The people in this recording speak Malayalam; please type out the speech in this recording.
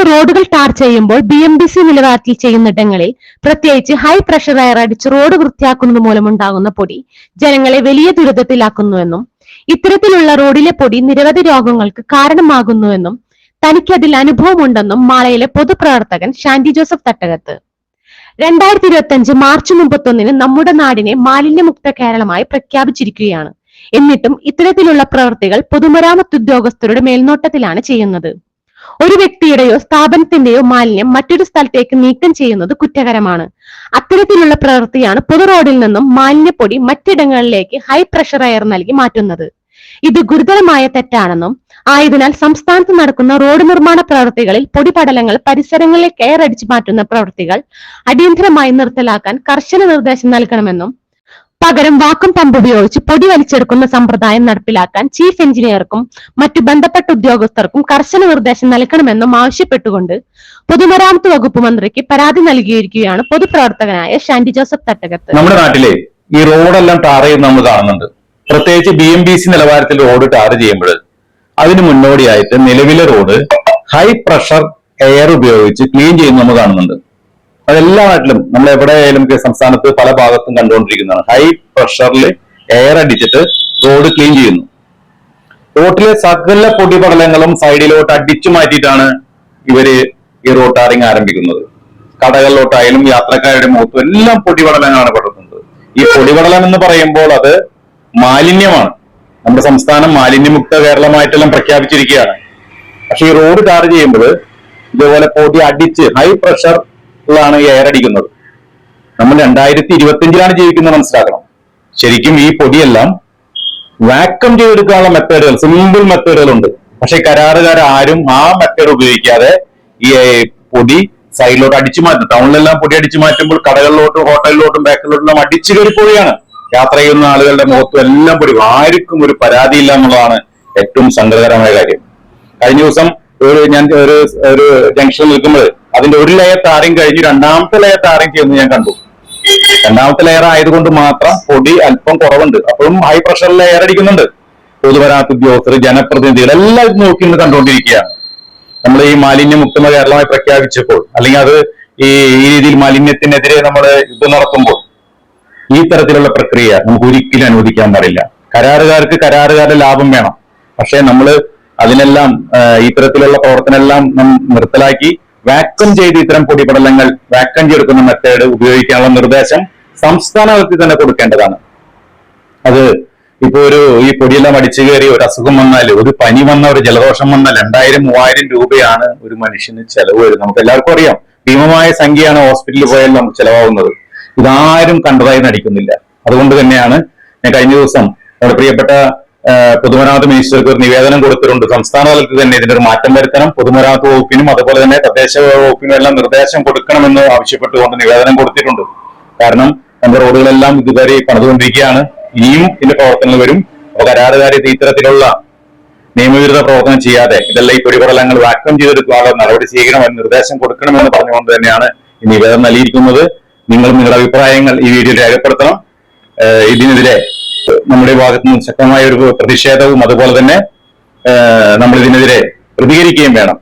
സംസ്ഥാനത്ത് റോഡുകൾ ടാർ ചെയ്യുമ്പോൾ BMBC നിലവാരത്തിൽ ചെയ്യുന്നിടങ്ങളിൽ പ്രത്യേകിച്ച് ഹൈ പ്രഷർ എയർ അടിച്ച് റോഡ് വൃത്തിയാക്കുന്നത് മൂലമുണ്ടാകുന്ന പൊടി ജനങ്ങളെ വലിയ ദുരിതത്തിലാക്കുന്നുവെന്നും ഇത്തരത്തിലുള്ള റോഡിലെ പൊടി നിരവധി രോഗങ്ങൾക്ക് കാരണമാകുന്നുവെന്നും തനിക്കതിൽ അനുഭവമുണ്ടെന്നും മാളയിലെ പൊതുപ്രവർത്തകൻ ഷാൻഡി ജോസഫ് തട്ടകത്ത്. 2025 മാർച്ച് 31 നമ്മുടെ നാടിനെ മാലിന്യമുക്ത കേരളമായി പ്രഖ്യാപിച്ചിരിക്കുകയാണ്. എന്നിട്ടും ഇത്തരത്തിലുള്ള പ്രവൃത്തികൾ പൊതുമരാമത്ത് ഉദ്യോഗസ്ഥരുടെ മേൽനോട്ടത്തിലാണ് ചെയ്യുന്നത്. ഒരു വ്യക്തിയുടെയോ സ്ഥാപനത്തിന്റെയോ മാലിന്യം മറ്റൊരു സ്ഥലത്തേക്ക് നീക്കം ചെയ്യുന്നത് കുറ്റകരമാണ്. അത്തരത്തിലുള്ള പ്രവൃത്തിയാണ് പൊതു റോഡിൽ നിന്നും മാലിന്യപ്പൊടി മറ്റിടങ്ങളിലേക്ക് ഹൈ പ്രഷർ എയർ നൽകി മാറ്റുന്നത്. ഇത് ഗുരുതരമായ തെറ്റാണെന്നും ആയതിനാൽ സംസ്ഥാനത്ത് നടക്കുന്ന റോഡ് നിർമ്മാണ പ്രവൃത്തികളിൽ പൊടിപടലങ്ങൾ പരിസരങ്ങളിലേക്ക് എയർ അടിച്ചു മാറ്റുന്ന പ്രവൃത്തികൾ അടിയന്തരമായി നിർത്തലാക്കാൻ കർശന നിർദ്ദേശം നൽകണമെന്നും പകരം വാക്വം പമ്പ് ഉപയോഗിച്ച് പൊടി വലിച്ചെടുക്കുന്ന സമ്പ്രദായം നടപ്പിലാക്കാൻ ചീഫ് എഞ്ചിനീയർക്കും മറ്റു ബന്ധപ്പെട്ട ഉദ്യോഗസ്ഥർക്കും കർശന നിർദ്ദേശം നൽകണമെന്നും ആവശ്യപ്പെട്ടുകൊണ്ട് പൊതുമരാമത്ത് വകുപ്പ് മന്ത്രിക്ക് പരാതി നൽകിയിരിക്കുകയാണ് പൊതുപ്രവർത്തകനായ ഷാൻഡി ജോസഫ് തട്ടകത്ത്. നമ്മുടെ നാട്ടിലെ ഈ റോഡെല്ലാം ടാർ ചെയ്യുന്നത് നമ്മൾ കാണുന്നുണ്ട്. പ്രത്യേകിച്ച് BMBC നിലവാരത്തിൽ റോഡ് ടാർ ചെയ്യുമ്പോൾ അതിന് മുന്നോടിയായിട്ട് നിലവിലെ റോഡ് ഹൈ പ്രഷർ എയർ ഉപയോഗിച്ച് ക്ലീൻ ചെയ്യുന്നത് നമ്മൾ കാണുന്നുണ്ട്. അതെല്ലാ നാട്ടിലും നമ്മൾ എവിടെയായാലും സംസ്ഥാനത്ത് പല ഭാഗത്തും കണ്ടുകൊണ്ടിരിക്കുന്നതാണ്. ഹൈ പ്രഷറിൽ എയർ അടിച്ചിട്ട് റോഡ് ക്ലീൻ ചെയ്യുന്നു. റോഡിലെ സകല പൊടിപടലങ്ങളും സൈഡിലോട്ട് അടിച്ചു മാറ്റിയിട്ടാണ് ഇവര് ഈ റോഡ് ടാറിങ് ആരംഭിക്കുന്നത്. കടകളിലോട്ടായാലും യാത്രക്കാരുടെ മുഖത്തും എല്ലാം പൊടിപടലങ്ങളാണ് പടർത്തുന്നത്. ഈ പൊടിപടലം എന്ന് പറയുമ്പോൾ അത് മാലിന്യമാണ്. നമ്മുടെ സംസ്ഥാനം മാലിന്യമുക്ത കേരളമായിട്ടെല്ലാം പ്രഖ്യാപിച്ചിരിക്കുകയാണ്. പക്ഷെ ഈ റോഡ് ടാർ ചെയ്യുമ്പോൾ ഇതേപോലെ പൊടി അടിച്ച് ഹൈ പ്രഷർ ാണ് എയർ അടിക്കുന്നത്. നമ്മൾ 2025 ജീവിക്കുന്നത് മനസ്സിലാക്കണം. ശരിക്കും ഈ പൊടിയെല്ലാം വാക്വം ചെയ്തെടുക്കാനുള്ള മെത്തേഡുകൾ, സിമ്പിൾ മെത്തേഡുകൾ ഉണ്ട്. പക്ഷെ കരാറുകാർ ആരും ആ മെത്തേഡ് ഉപയോഗിക്കാതെ ഈ പൊടി സൈഡിലോട്ട് അടിച്ചു മാറ്റും. ടൗണിലെല്ലാം പൊടി അടിച്ചു മാറ്റുമ്പോൾ കടകളിലോട്ടും ഹോട്ടലിലോട്ടും ബാക്കിലോട്ടും അടിച്ചു കയറിപ്പോവുകയാണ്. യാത്ര ചെയ്യുന്ന ആളുകളുടെ മുഖത്തും എല്ലാം പൊടി. ആർക്കും ഒരു പരാതിയില്ല എന്നുള്ളതാണ് ഏറ്റവും സങ്കടകരമായ കാര്യം. കഴിഞ്ഞ ദിവസം ഞാൻ ഒരു ജംഗ്ഷനിൽ നിൽക്കുമ്പോൾ അതിന്റെ ഒരു ലെയർ ടാറിങ് കഴിഞ്ഞ് രണ്ടാമത്തെ ലെയർ ടാറിങ് ചെയ്യുന്നത് ഞാൻ കണ്ടു. രണ്ടാമത്തെ ലെയർ ആയതുകൊണ്ട് മാത്രം പൊടി അല്പം കുറവുണ്ട്. അപ്പോഴും ഹൈ പ്രഷറിൽ എയർ അടിക്കുന്നുണ്ട്. പൊതുമരാമത്ത് ഉദ്യോഗസ്ഥർ, ജനപ്രതിനിധികൾ എല്ലാം നോക്കി കണ്ടുകൊണ്ടിരിക്കുകയാണ്. നമ്മൾ ഈ മാലിന്യമുക്ത കേരളമായി പ്രഖ്യാപിച്ചപ്പോൾ, അല്ലെങ്കിൽ അത് ഈ രീതിയിൽ മാലിന്യത്തിനെതിരെ നമ്മൾ യുദ്ധം നടത്തുമ്പോൾ ഈ തരത്തിലുള്ള പ്രക്രിയ നമുക്ക് ഒരിക്കലും അനുവദിക്കാൻ പാടില്ല. കരാറുകാർക്ക് കരാറുകാരുടെ ലാഭം വേണം. പക്ഷെ നമ്മൾ അതിനെല്ലാം ഇത്തരത്തിലുള്ള പ്രവർത്തനമെല്ലാം നിർത്തലാക്കി വാക്വം ചെയ്ത് ഇത്തരം പൊടിപടലങ്ങൾ വാക്വം ചെയ്തെടുക്കുന്ന മെത്തേഡ് ഉപയോഗിക്കാനുള്ള നിർദ്ദേശം സംസ്ഥാന തലത്തിൽ തന്നെ കൊടുക്കേണ്ടതാണ്. അത് ഇപ്പൊ ഈ പൊടിയെല്ലാം അടിച്ചു കയറി ഒരു അസുഖം വന്നാൽ, ഒരു പനി വന്ന, ഒരു ജലദോഷം വന്നാൽ 2000-3000 രൂപയാണ് ഒരു മനുഷ്യന് ചെലവ് വരുന്നത്. നമുക്ക് എല്ലാവർക്കും അറിയാം. ഭീമമായ സംഖ്യയാണ് ഹോസ്പിറ്റലിൽ പോയാൽ നമുക്ക് ചെലവാകുന്നത്. ഇതാരും കണ്ടതായി നടിക്കുന്നില്ല. അതുകൊണ്ട് തന്നെയാണ് ഞാൻ കഴിഞ്ഞ ദിവസം നമ്മുടെ പ്രിയപ്പെട്ട പൊതുമരാമത്ത് മിനിസ്റ്റർക്ക് ഒരു നിവേദനം കൊടുത്തിട്ടുണ്ട്. സംസ്ഥാന തലത്തിൽ തന്നെ ഇതിനൊരു മാറ്റം വരുത്തണം. പൊതുമരാമത്ത് വകുപ്പിനും അതുപോലെ തന്നെ തദ്ദേശ വകുപ്പിനും എല്ലാം നിർദ്ദേശം കൊടുക്കണമെന്ന് ആവശ്യപ്പെട്ടുകൊണ്ട് നിവേദനം കൊടുത്തിട്ടുണ്ട്. കാരണം നമ്മുടെ റോഡുകളെല്ലാം ഇതുവരെ പണിതുകൊണ്ടിരിക്കുകയാണ്. ഇനിയും ഇതിന്റെ പ്രവർത്തനങ്ങൾ വരും. അപ്പൊ കരാറുകാർ ഇത്തരത്തിലുള്ള നിയമവിരുദ്ധ പ്രവർത്തനം ചെയ്യാതെ ഇതെല്ലാം ഈ പൊടിപടലങ്ങൾ വാക്വം ചെയ്തെടുക്കാനുള്ള നടപടി സ്വീകരിക്കണമെന്ന് നിർദ്ദേശം കൊടുക്കണമെന്ന് പറഞ്ഞുകൊണ്ട് തന്നെയാണ് ഈ നിവേദനം നൽകിയിരിക്കുന്നത്. നിങ്ങളും നിങ്ങളുടെ അഭിപ്രായങ്ങൾ ഈ വീഡിയോയിൽ രേഖപ്പെടുത്തണം. ഇതിനെതിരെ നമ്മുടെ ഭാഗത്തു നിന്ന് ശക്തമായ ഒരു പ്രതിഷേധവും അതുപോലെ തന്നെ നമ്മൾ ഇതിനെതിരെ പ്രതികരിക്കുകയും വേണം.